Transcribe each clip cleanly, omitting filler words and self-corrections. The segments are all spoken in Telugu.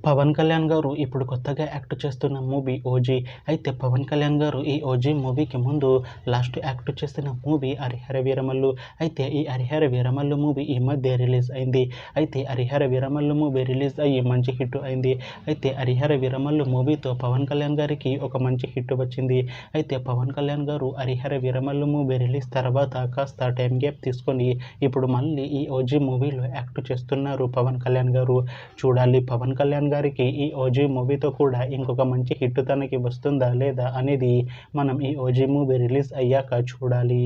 పవన్ కళ్యాణ్ గారు ఇప్పుడు కొత్తగా యాక్ట్ చేస్తున్న మూవీ 'ఓజీ'. అయితే పవన్ కళ్యాణ్ గారు ఈ 'ఓజీ' మూవీకి ముందు లాస్ట్ యాక్ట్ చేసిన మూవీ 'హరిహర వీరమల్లు'. అయితే ఈ 'హరిహర వీరమల్లు' మూవీ ఈ మధ్య రిలీజ్ అయింది. అయితే 'హరిహర వీరమల్లు' మూవీ రిలీజ్ అయ్యి మంచి హిట్ అయింది. అయితే 'హరిహర వీరమల్లు' మూవీతో పవన్ కళ్యాణ్ గారికి ఒక మంచి హిట్ వచ్చింది. అయితే పవన్ కళ్యాణ్ గారు 'హరిహర వీరమల్లు' మూవీ రిలీజ్ తర్వాత కాస్త టైం గ్యాప్ తీసుకొని ఇప్పుడు మళ్ళీ ఈ 'ఓజీ' మూవీలో యాక్ట్ చేస్తున్నారు పవన్ కళ్యాణ్ గారు. చూడాలి పవన్ కళ్యాణ్ గారికి ఈ 'ఓజీ' మూవీతో కూడా ఇంకొక మంచి హిట్ తనకి వస్తుందా లేదా అనేది మనం ఈ 'ఓజీ' మూవీ రిలీజ్ అయ్యాక చూడాలి.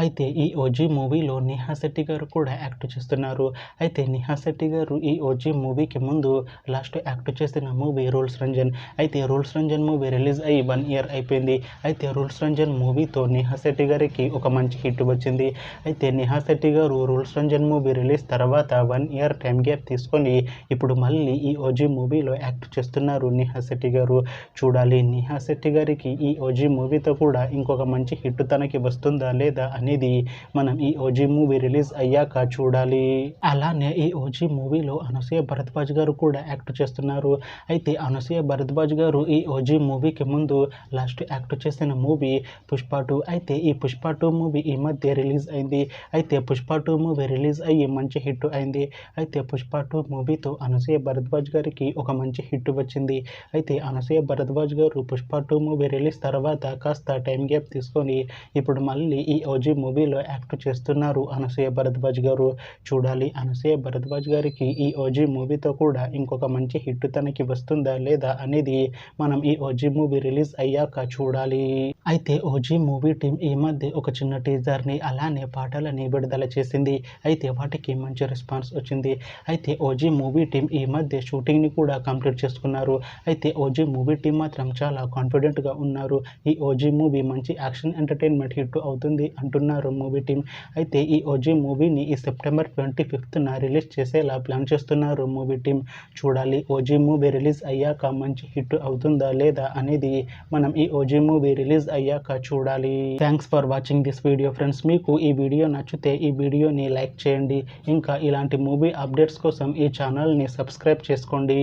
అయితే ఈ 'ఓజీ' మూవీలో నేహా శెట్టి గారు కూడా యాక్ట్ చేస్తున్నారు. అయితే నేహా శెట్టి గారు ఈ 'ఓజీ' మూవీకి ముందు లాస్ట్ యాక్ట్ చేసిన మూవీ 'రూల్స్ రంజన్'. అయితే 'రూల్స్ రంజన్' మూవీ రిలీజ్ అయ్యి 1 ఇయర్ అయిపోయింది. అయితే 'రూల్స్ రంజన్' మూవీతో నేహా శెట్టి గారికి ఒక మంచి హిట్ వచ్చింది. అయితే నేహా శెట్టి గారు 'రూల్స్ రంజన్' మూవీ రిలీజ్ తర్వాత 1 ఇయర్ టైం గ్యాప్ తీసుకొని ఇప్పుడు మళ్ళీ ఈ 'ఓజీ' మూవీలో యాక్ట్ చేస్తున్నారు నేహా శెట్టి గారు. చూడాలి నేహా శెట్టి గారికి ఈ 'ఓజీ' మూవీతో కూడా ఇంకొక మంచి హిట్ తనకి వస్తుందా లేదా అనేది మనం ఈ 'ఓజీ' మూవీ రిలీజ్ అయ్యాక చూడాలి. అలానే ఈ 'ఓజీ' మూవీలో అనసూయ భరద్వాజ్ గారు కూడా యాక్ట్ చేస్తున్నారు. అయితే అనసూయ భరద్వాజ్ గారు ఈ 'ఓజీ' మూవీకి ముందు లాస్ట్ యాక్ట్ చేసిన మూవీ 'పుష్ప 2'. అయితే ఈ 'పుష్ప 2' మూవీ ఈ మధ్య రిలీజ్ అయింది. అయితే 'పుష్ప 2' మూవీ రిలీజ్ అయ్యి మంచి హిట్ అయింది. అయితే 'పుష్ప 2' మూవీతో అనసూయ భరద్వాజ్ గారికి ఒక మంచి హిట్ వచ్చింది. అయితే అనసూయ భరద్వాజ్ గారు 'పుష్ప 2' మూవీ రిలీజ్ తర్వాత కాస్త టైం గ్యాప్ తీసుకొని ఇప్పుడు మళ్ళీ ఈ 'ఓజీ' మూవీలో యాక్ట్ చేస్తున్నారు అనసూయ భరద్వాజ్ గారు. చూడాలి అనసూయ భరద్వాజ్ గారికి ఈ 'ఓజీ' మూవీతో కూడా ఇంకొక మంచి హిట్ తనకి వస్తుందా లేదా అనేది మనం ఈ 'ఓజీ' మూవీ రిలీజ్ అయ్యాక చూడాలి. అయితే 'ఓజీ' మూవీ టీం ఈ మధ్య ఒక చిన్న టీజర్ని అలానే పాటలని విడుదల చేసింది. అయితే వాటికి మంచి రెస్పాన్స్ వచ్చింది. అయితే 'ఓజీ' మూవీ టీం ఈ మధ్య షూటింగ్ని కూడా కంప్లీట్ చేసుకున్నారు. అయితే 'ఓజీ' మూవీ టీం మాత్రం చాలా కాన్ఫిడెంట్గా ఉన్నారు. ఈ 'ఓజీ' మూవీ మంచి యాక్షన్ ఎంటర్టైన్మెంట్ హిట్ అవుతుంది అంటున్నారు మూవీ టీం. అయితే ఈ 'ఓజీ' మూవీని ఈ సెప్టెంబర్ 25న రిలీజ్ చేసేలా ప్లాన్ చేస్తున్నారు మూవీ టీం. చూడాలి 'ఓజీ' మూవీ రిలీజ్ అయ్యాక మంచి హిట్ అవుతుందా లేదా అనేది మనం ఈ 'ఓజీ' మూవీ రిలీజ్ అయ్యాక చూడాలి. Thanks for watching this video friends. మీకు ఈ వీడియో నచ్చితే ఈ వీడియోని లైక్ చేయండి. ఇంకా ఇలాంటి మూవీ అప్డేట్స్ కోసం ఈ ఛానల్ని సబ్స్క్రైబ్ చేసుకోండి.